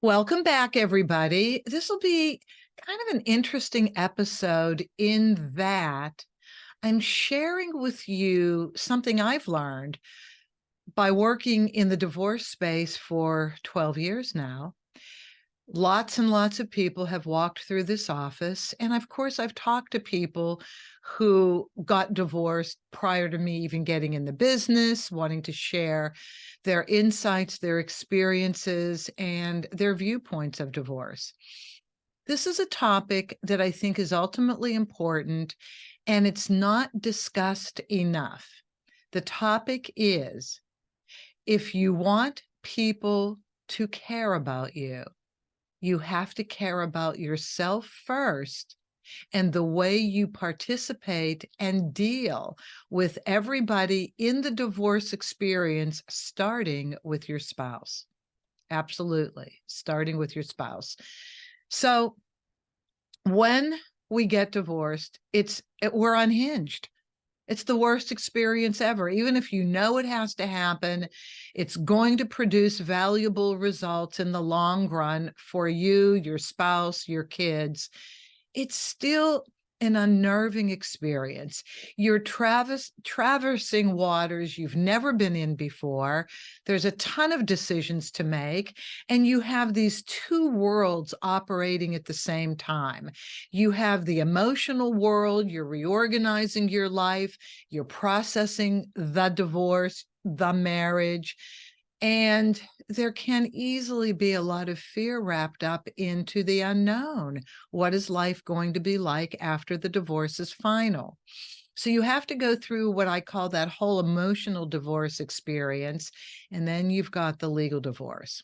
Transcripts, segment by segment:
Welcome back, everybody. This will be kind of an interesting episode in that I'm sharing with you something I've learned by working in the divorce space for 12 years now. Lots and lots of people have walked through this office. And of course, I've talked to people who got divorced prior to me even getting in the business, wanting to share their insights, their experiences, and their viewpoints of divorce. This is a topic that I think is ultimately important, and it's not discussed enough. The topic is, if you want people to care about you, you have to care about yourself first and the way you participate and deal with everybody in the divorce experience, starting with your spouse. Absolutely, starting with your spouse. So when we get divorced, we're unhinged. It's the worst experience ever. Even if you know it has to happen, it's going to produce valuable results in the long run for you, your spouse, your kids. It's still an unnerving experience. You're traversing waters you've never been in before. There's a ton of decisions to make, and you have these two worlds operating at the same time. You have the emotional world, you're reorganizing your life, you're processing the divorce, the marriage, and there can easily be a lot of fear wrapped up into the unknown. What is life going to be like after the divorce is final? So you have to go through what I call that whole emotional divorce experience, and then you've got the legal divorce.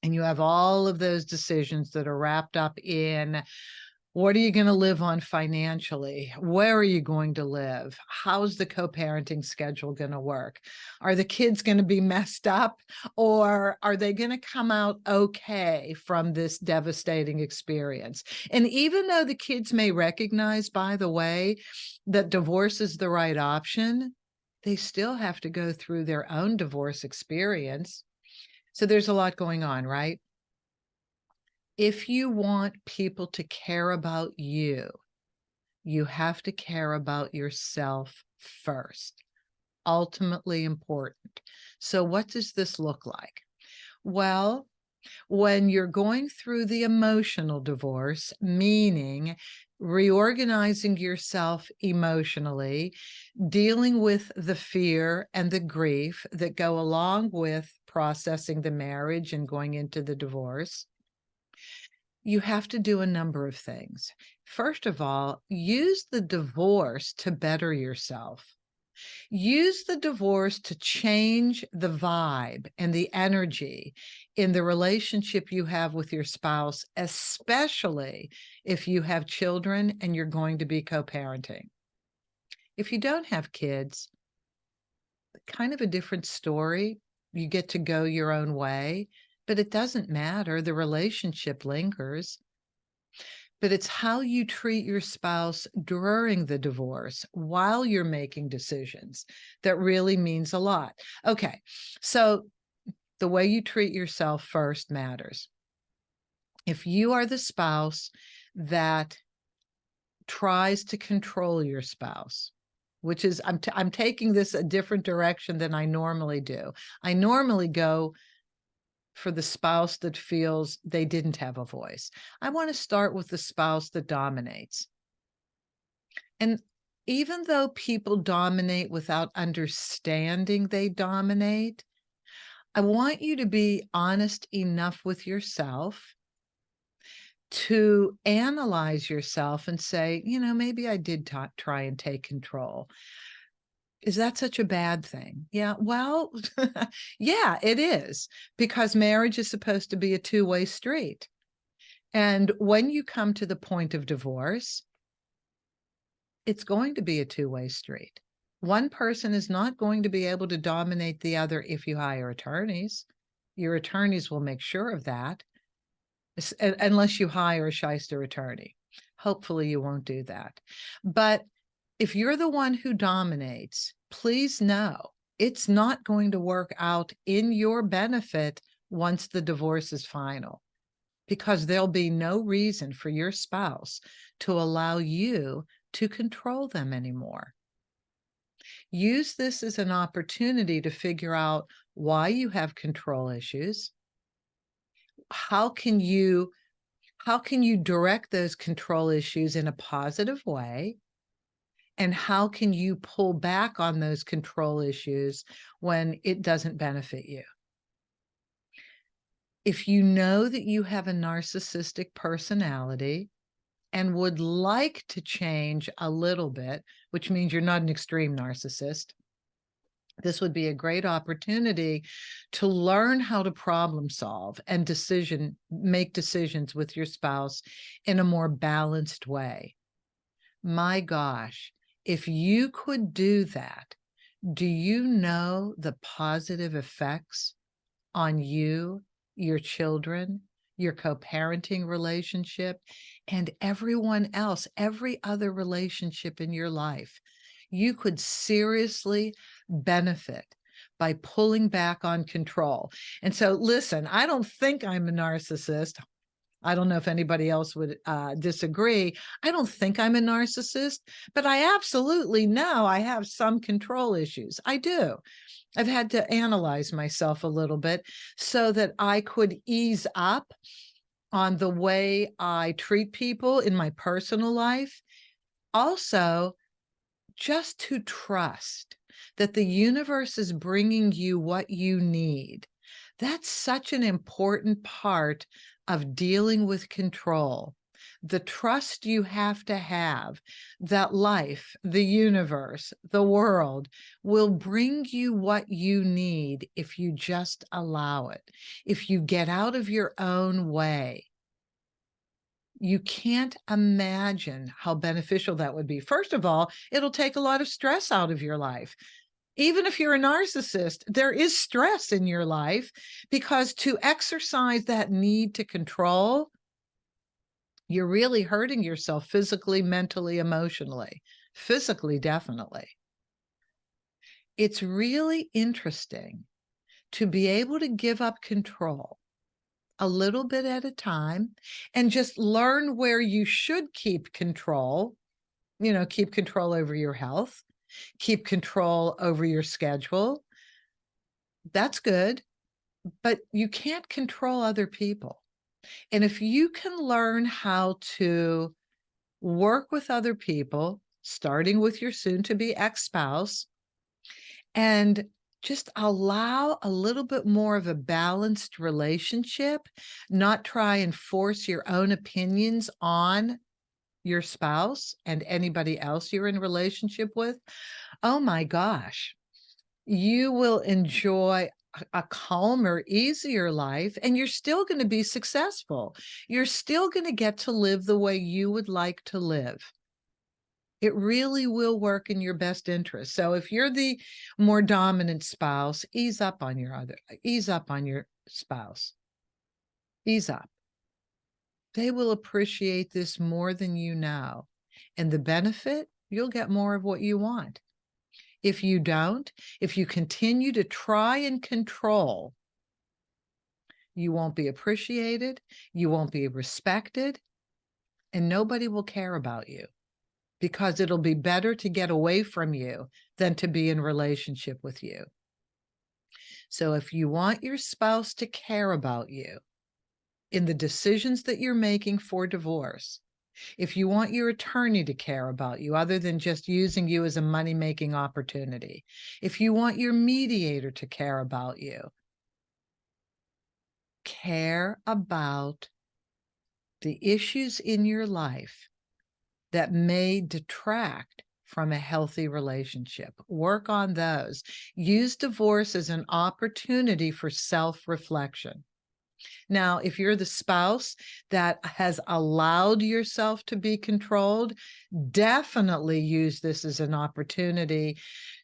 And you have all of those decisions that are wrapped up in, what are you going to live on financially? Where are you going to live? How's the co-parenting schedule going to work? Are the kids going to be messed up, or are they going to come out okay from this devastating experience? And even though the kids may recognize, by the way, that divorce is the right option, they still have to go through their own divorce experience. So there's a lot going on, right? If you want people to care about you, you have to care about yourself first. Ultimately important. So what does this look like? Well, when you're going through the emotional divorce, meaning reorganizing yourself emotionally, dealing with the fear and the grief that go along with processing the marriage and going into the divorce, you have to do a number of things. First of all, use the divorce to better yourself. Use the divorce to change the vibe and the energy in the relationship you have with your spouse, especially if you have children and you're going to be co-parenting. If you don't have kids, kind of a different story. You get to go your own way, but it doesn't matter. The relationship lingers. But it's how you treat your spouse during the divorce while you're making decisions that really means a lot. Okay, so the way you treat yourself first matters. If you are the spouse that tries to control your spouse, which is, I'm taking this a different direction than I normally do. I normally go for the spouse that feels they didn't have a voice. I want to start with the spouse that dominates. And even though people dominate without understanding they dominate, I want you to be honest enough with yourself to analyze yourself and say, maybe I did try and take control. Is that such a bad thing? Yeah, well, yeah, it is, because marriage is supposed to be a two-way street. And when you come to the point of divorce, it's going to be a two-way street. One person is not going to be able to dominate the other if you hire attorneys. Your attorneys will make sure of that, unless you hire a shyster attorney. Hopefully you won't do that. But if you're the one who dominates, please know it's not going to work out in your benefit once the divorce is final. because there'll be no reason for your spouse to allow you to control them anymore. Use this as an opportunity to figure out why you have control issues. How can you direct those control issues in a positive way? And how can you pull back on those control issues when it doesn't benefit you? If you know that you have a narcissistic personality and would like to change a little bit, which means you're not an extreme narcissist, this would be a great opportunity to learn how to problem solve and make decisions with your spouse in a more balanced way. My gosh, if you could do that, do you know the positive effects on you, your children, your co-parenting relationship, and everyone else, every other relationship in your life? You could seriously benefit by pulling back on control. And so, listen, I don't think I'm a narcissist. I don't know if anybody else would disagree. I don't think I'm a narcissist, but I absolutely know I have some control issues. I do. I've had to analyze myself a little bit so that I could ease up on the way I treat people in my personal life. Also, just to trust that the universe is bringing you what you need. That's such an important part of dealing with control. The trust you have to have that life, the universe, the world will bring you what you need if you just allow it, if you get out of your own way. You can't imagine how beneficial that would be. First of all, it'll take a lot of stress out of your life. Even if you're a narcissist, there is stress in your life, because to exercise that need to control, you're really hurting yourself physically, mentally, emotionally. Physically, definitely. It's really interesting to be able to give up control a little bit at a time and just learn where you should keep control. Keep control over your health, keep control over your schedule. That's good, but you can't control other people. And if you can learn how to work with other people, starting with your soon-to-be ex-spouse, and just allow a little bit more of a balanced relationship, not try and force your own opinions on your spouse and anybody else you're in relationship with, oh my gosh, you will enjoy a calmer, easier life, and you're still going to be successful. You're still going to get to live the way you would like to live. It really will work in your best interest. So if you're the more dominant spouse, ease up on your spouse. Ease up. They will appreciate this more than you know. And the benefit, you'll get more of what you want. If you don't, if you continue to try and control, you won't be appreciated, you won't be respected, and nobody will care about you, because it'll be better to get away from you than to be in relationship with you. So if you want your spouse to care about you in the decisions that you're making for divorce, if you want your attorney to care about you other than just using you as a money-making opportunity, if you want your mediator to care about you, care about the issues in your life that may detract from a healthy relationship. Work on those. Use divorce as an opportunity for self-reflection. Now, if you're the spouse that has allowed yourself to be controlled, definitely use this as an opportunity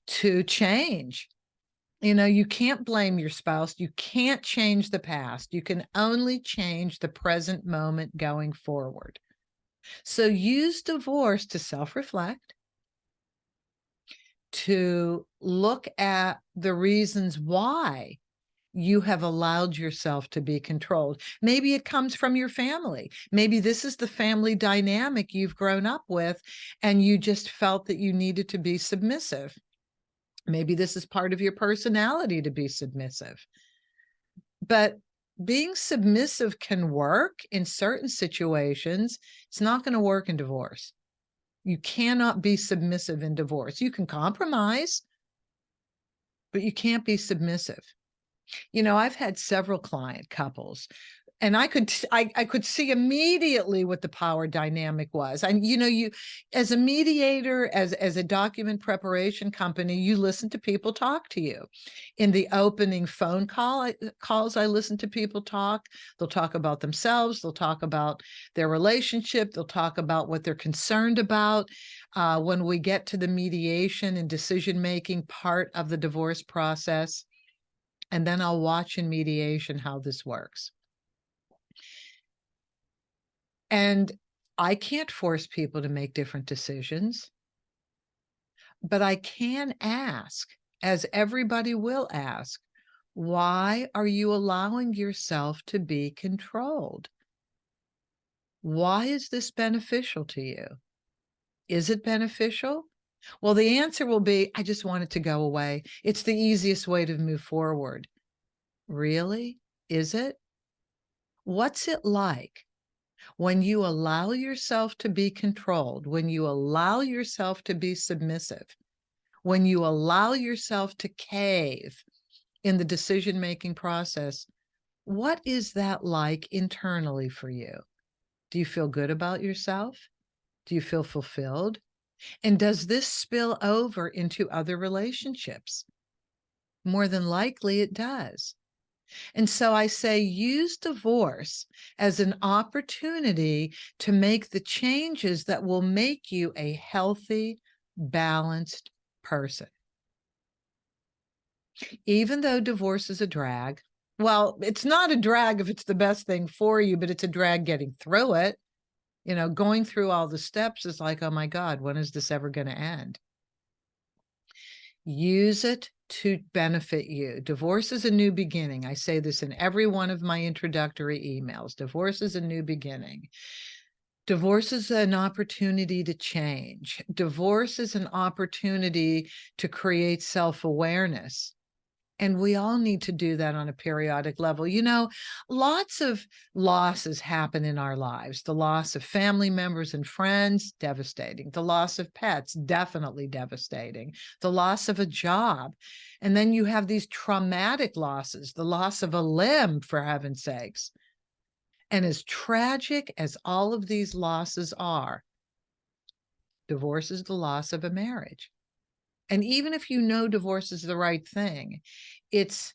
to change. You can't blame your spouse. You can't change the past. You can only change the present moment going forward. So use divorce to self-reflect, to look at the reasons why You have allowed yourself to be controlled. Maybe it comes from your family. Maybe this is the family dynamic you've grown up with, and you just felt that you needed to be submissive. Maybe this is part of your personality to be submissive. But being submissive can work in certain situations. It's not going to work in divorce. You cannot be submissive in divorce. You can compromise, but you can't be submissive. I've had several client couples, and I could see immediately what the power dynamic was. And you, as a mediator, as a document preparation company, you listen to people talk to you. In the opening phone calls, I listen to people talk. They'll talk about themselves. They'll talk about their relationship. They'll talk about what they're concerned about. When we get to the mediation and decision-making part of the divorce process, and then I'll watch in mediation how this works. And I can't force people to make different decisions, but I can ask, as everybody will ask, why are you allowing yourself to be controlled? Why is this beneficial to you? Is it beneficial? Well, the answer will be, I just want it to go away. It's the easiest way to move forward. Really? Is it? What's it like when you allow yourself to be controlled, when you allow yourself to be submissive, when you allow yourself to cave in the decision-making process? What is that like internally for you? Do you feel good about yourself? Do you feel fulfilled? And does this spill over into other relationships? More than likely it does. And so I say, use divorce as an opportunity to make the changes that will make you a healthy, balanced person. Even though divorce is a drag, well, it's not a drag if it's the best thing for you, but it's a drag getting through it. Going through all the steps is like, oh my God, when is this ever going to end? Use it to benefit you. Divorce is a new beginning. I say this in every one of my introductory emails. Divorce is a new beginning. Divorce is an opportunity to change. Divorce is an opportunity to create self-awareness. And we all need to do that on a periodic level. Lots of losses happen in our lives. The loss of family members and friends, devastating. The loss of pets, definitely devastating. The loss of a job. And then you have these traumatic losses, the loss of a limb, for heaven's sakes. And as tragic as all of these losses are, divorce is the loss of a marriage. And even if divorce is the right thing, it's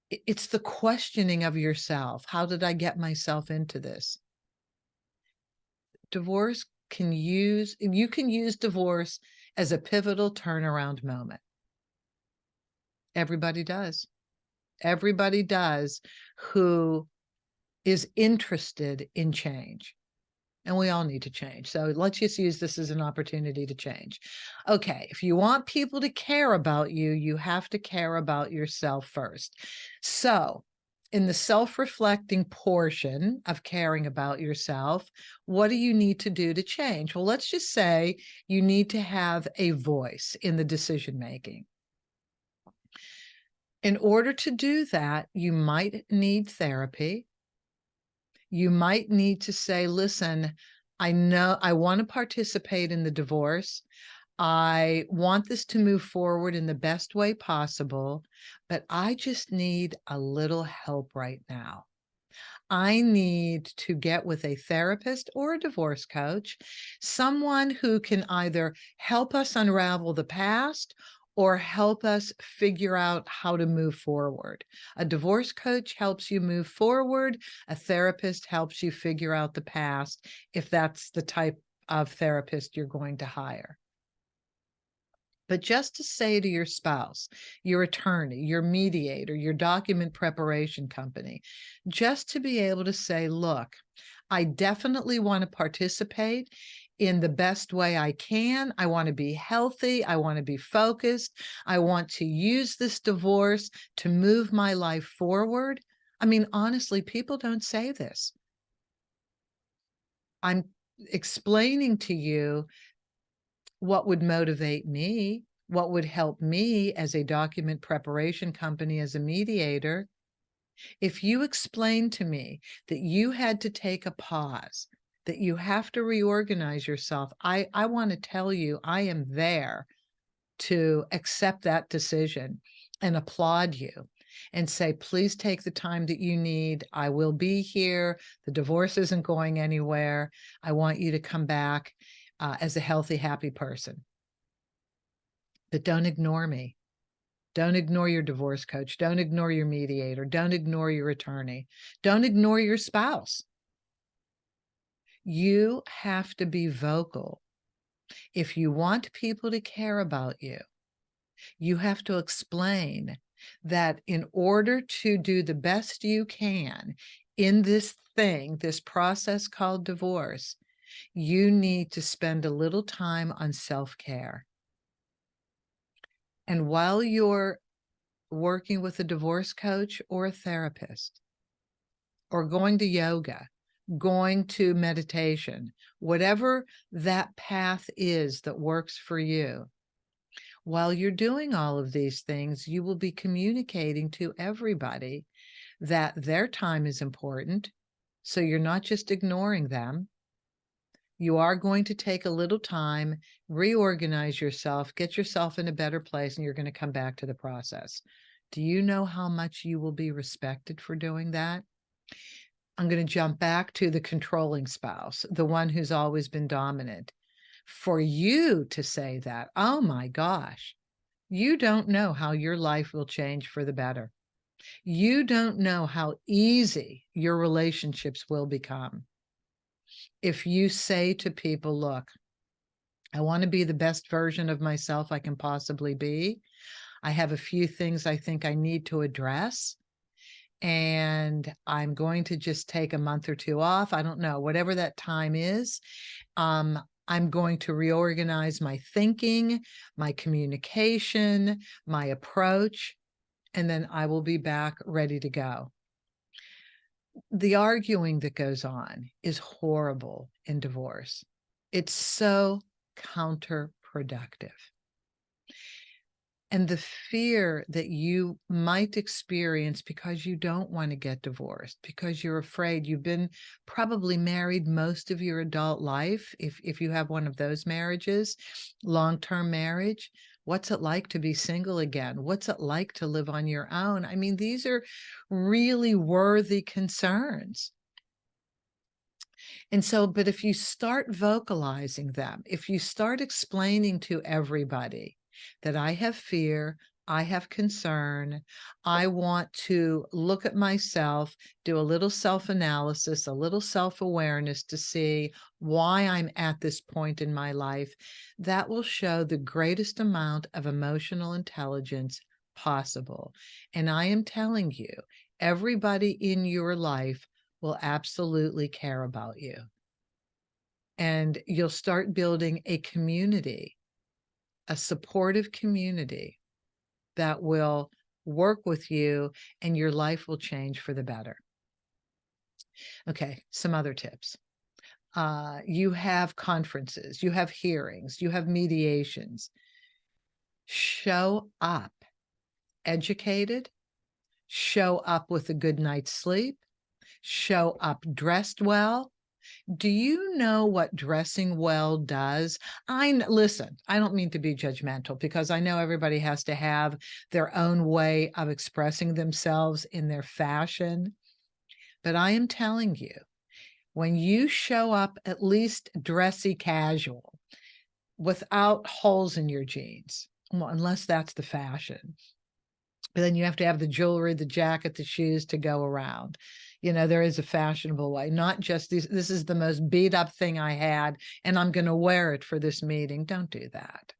the questioning of yourself. How did I get myself into this? You can use divorce as a pivotal turnaround moment. Everybody does. Everybody does who is interested in change. And we all need to change. So let's just use this as an opportunity to change. Okay, if you want people to care about you, you have to care about yourself first. So in the self-reflecting portion of caring about yourself, what do you need to do to change? Well, let's just say you need to have a voice in the decision-making. In order to do that, you might need therapy. You might need to say, listen, I know I want to participate in the divorce. I want this to move forward in the best way possible, but I just need a little help right now. I need to get with a therapist or a divorce coach, someone who can either help us unravel the past or help us figure out how to move forward. A divorce coach helps you move forward. A therapist helps you figure out the past, if that's the type of therapist you're going to hire. But just to say to your spouse, your attorney, your mediator, your document preparation company, just to be able to say, look, I definitely want to participate in the best way I can. I want to be healthy. I want to be focused. I want to use this divorce to move my life forward. I mean, honestly, people don't say this. I'm explaining to you what would motivate me, what would help me as a document preparation company, as a mediator. If you explain to me that you had to take a pause, that you have to reorganize yourself, I want to tell you, I am there to accept that decision and applaud you and say, please take the time that you need. I will be here. The divorce isn't going anywhere. I want you to come back as a healthy, happy person. But don't ignore me. Don't ignore your divorce coach. Don't ignore your mediator. Don't ignore your attorney. Don't ignore your spouse. You have to be vocal. If you want people to care about you, you have to explain that in order to do the best you can in this thing, this process called divorce, you need to spend a little time on self-care. And while you're working with a divorce coach or a therapist, or going to yoga, going to meditation, whatever that path is that works for you, while you're doing all of these things, you will be communicating to everybody that their time is important. So you're not just ignoring them. You are going to take a little time, reorganize yourself, get yourself in a better place, and you're going to come back to the process. Do you know how much you will be respected for doing that? I'm going to jump back to the controlling spouse, the one who's always been dominant. For you to say that, oh my gosh, you don't know how your life will change for the better. You don't know how easy your relationships will become. If you say to people, look, I want to be the best version of myself I can possibly be. I have a few things I think I need to address, and I'm going to just take a month or two off. I don't know, whatever that time is. I'm going to reorganize my thinking, my communication, my approach, and then I will be back ready to go. The arguing that goes on is horrible in divorce. It's so counterproductive. And the fear that you might experience because you don't want to get divorced, because you're afraid, you've been probably married most of your adult life, if you have one of those marriages, long-term marriage. What's it like to be single again? What's it like to live on your own? I mean, these are really worthy concerns. And so, but if you start vocalizing them, if you start explaining to everybody that I have fear, I have concern, I want to look at myself, do a little self-analysis, a little self-awareness to see why I'm at this point in my life, that will show the greatest amount of emotional intelligence possible. And I am telling you, everybody in your life will absolutely care about you. And you'll start building a community, a supportive community that will work with you, and your life will change for the better. Okay, some other tips. You have conferences, you have hearings, you have mediations. Show up educated, show up with a good night's sleep, show up dressed well. Do you know what dressing well does? Listen, I don't mean to be judgmental, because I know everybody has to have their own way of expressing themselves in their fashion. But I am telling you, when you show up at least dressy casual, without holes in your jeans, well, unless that's the fashion, but then you have to have the jewelry, the jacket, the shoes to go around. You know, there is a fashionable way, not just this is the most beat up thing I had, and I'm going to wear it for this meeting. Don't do that.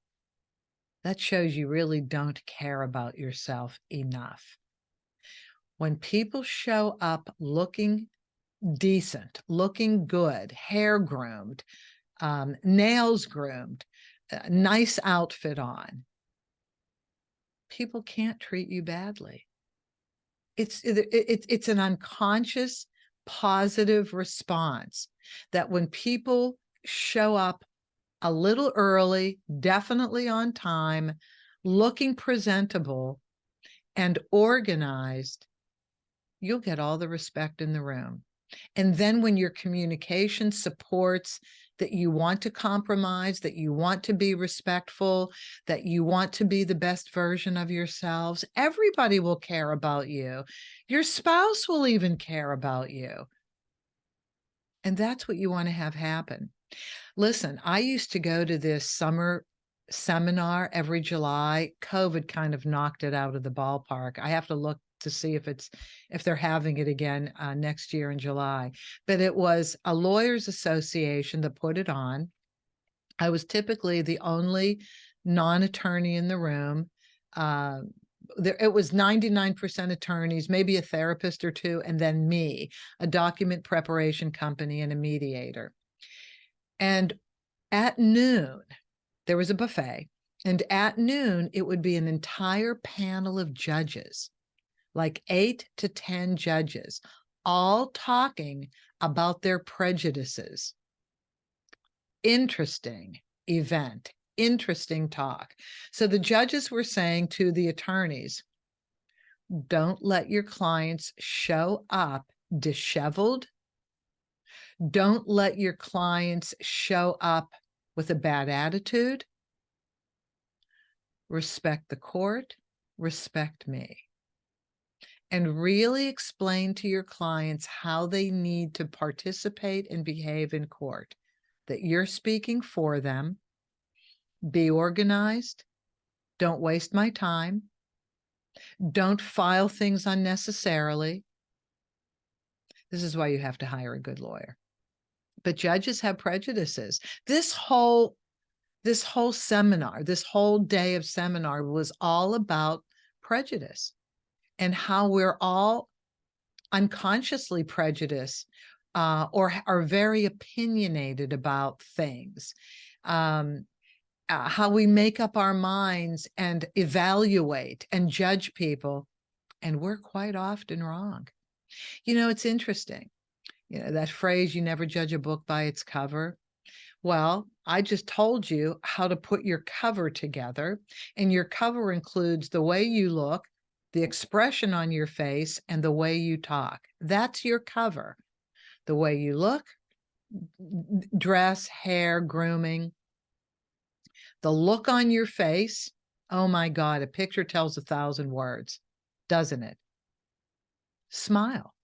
That shows you really don't care about yourself enough. When people show up looking decent, looking good, hair groomed, nails groomed, nice outfit on. People can't treat you badly. It's an unconscious positive response that when people show up a little early, definitely on time, looking presentable and organized, you'll get all the respect in the room. And then when your communication supports that you want to compromise, that you want to be respectful, that you want to be the best version of yourselves, everybody will care about you. Your spouse will even care about you. And that's what you want to have happen. Listen, I used to go to this summer seminar every July. COVID kind of knocked it out of the ballpark. I have to look to see if they're having it again next year in July. But it was a lawyers association that put it on. I was typically the only non-attorney in the room. It was 99% attorneys, maybe a therapist or two, and then me, a document preparation company and a mediator. And at noon, there was a buffet. And at noon, it would be an entire panel of judges, like 8 to 10 judges, all talking about their prejudices. Interesting event, interesting talk. So the judges were saying to the attorneys, don't let your clients show up disheveled. Don't let your clients show up with a bad attitude. Respect the court, respect me. And really explain to your clients how they need to participate and behave in court, that you're speaking for them. Be organized. Don't waste my time. Don't file things unnecessarily. This is why you have to hire a good lawyer. But judges have prejudices. This whole seminar, this whole day of seminar was all about prejudice and how we're all unconsciously prejudiced or are very opinionated about things. How we make up our minds and evaluate and judge people, and we're quite often wrong. You know, it's interesting. You know, that phrase, you never judge a book by its cover. Well, I just told you how to put your cover together, and your cover includes the way you look, the expression on your face, and the way you talk. That's your cover. The way you look, dress, hair, grooming, the look on your face. Oh my God, a picture tells 1,000 words, doesn't it? Smile.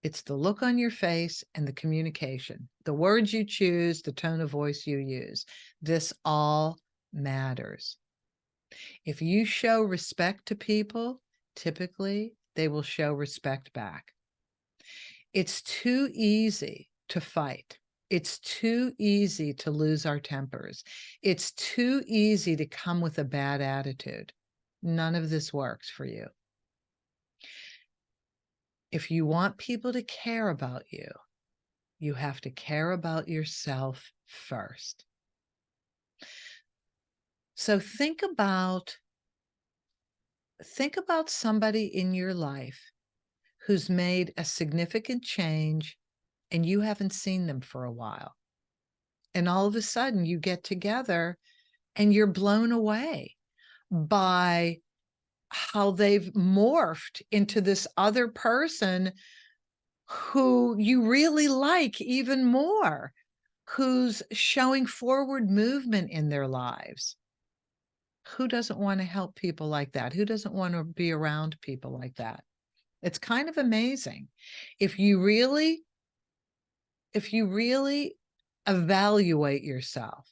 It's the look on your face and the communication, the words you choose, the tone of voice you use. This all matters. If you show respect to people, typically they will show respect back. It's too easy to fight. It's too easy to lose our tempers. It's too easy to come with a bad attitude. None of this works for you. If you want people to care about you, you have to care about yourself first. So think about somebody in your life who's made a significant change and you haven't seen them for a while. And all of a sudden you get together and you're blown away by how they've morphed into this other person who you really like even more, who's showing forward movement in their lives. Who doesn't want to help people like that? Who doesn't want to be around people like that? It's kind of amazing. If you really evaluate yourself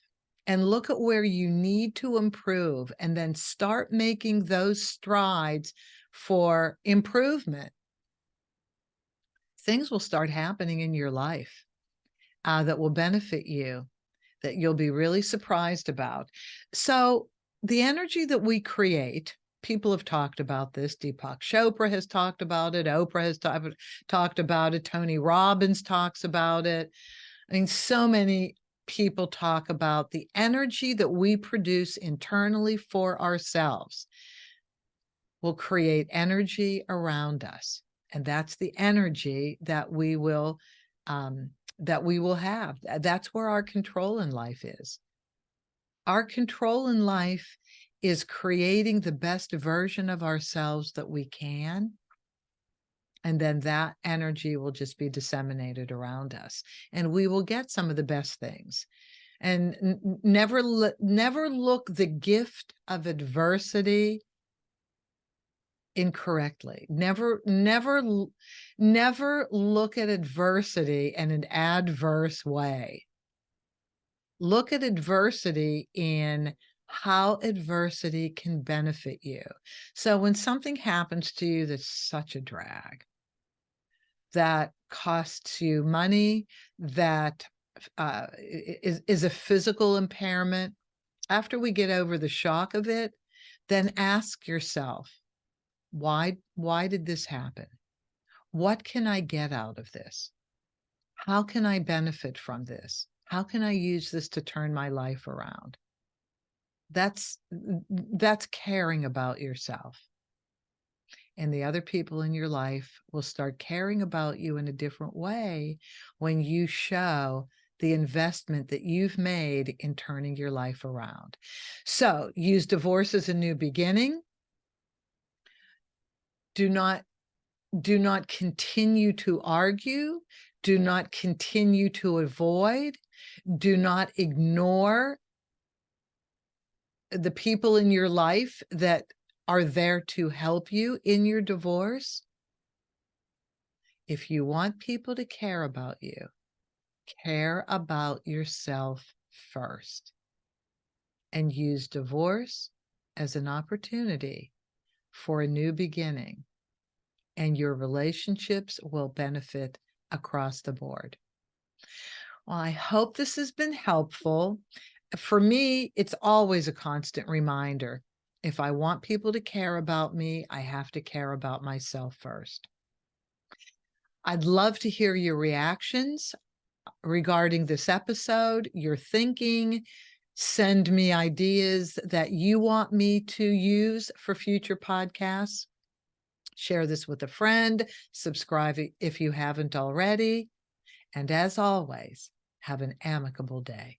and look at where you need to improve and then start making those strides for improvement, things will start happening in your life that will benefit you, that you'll be really surprised about. So the energy that we create, people have talked about this. Deepak Chopra has talked about it. Oprah has talked about it. Tony Robbins talks about it. I mean, so many people talk about the energy that we produce internally for ourselves will create energy around us. And that's the energy that we will have. That's where our control in life is. Our control in life is creating the best version of ourselves that we can. And then that energy will just be disseminated around us. And we will get some of the best things. And never look the gift of adversity incorrectly. Never look at adversity in an adverse way. Look at adversity in how adversity can benefit you. So when something happens to you that's such a drag, that costs you money, that is a physical impairment, after we get over the shock of it, then ask yourself, why did this happen? What can I get out of this? How can I benefit from this? How can I use this to turn my life around? That's caring about yourself. And the other people in your life will start caring about you in a different way when you show the investment that you've made in turning your life around. So use divorce as a new beginning. Do not continue to argue. Do not continue to avoid. Do not ignore the people in your life that are there to help you in your divorce. If you want people to care about you, care about yourself first, and use divorce as an opportunity for a new beginning, and your relationships will benefit across the board. Well, I hope this has been helpful. For me, it's always a constant reminder. If I want people to care about me, I have to care about myself first. I'd love to hear your reactions regarding this episode, your thinking. Send me ideas that you want me to use for future podcasts. Share this with a friend. Subscribe if you haven't already. And as always, have an amicable day.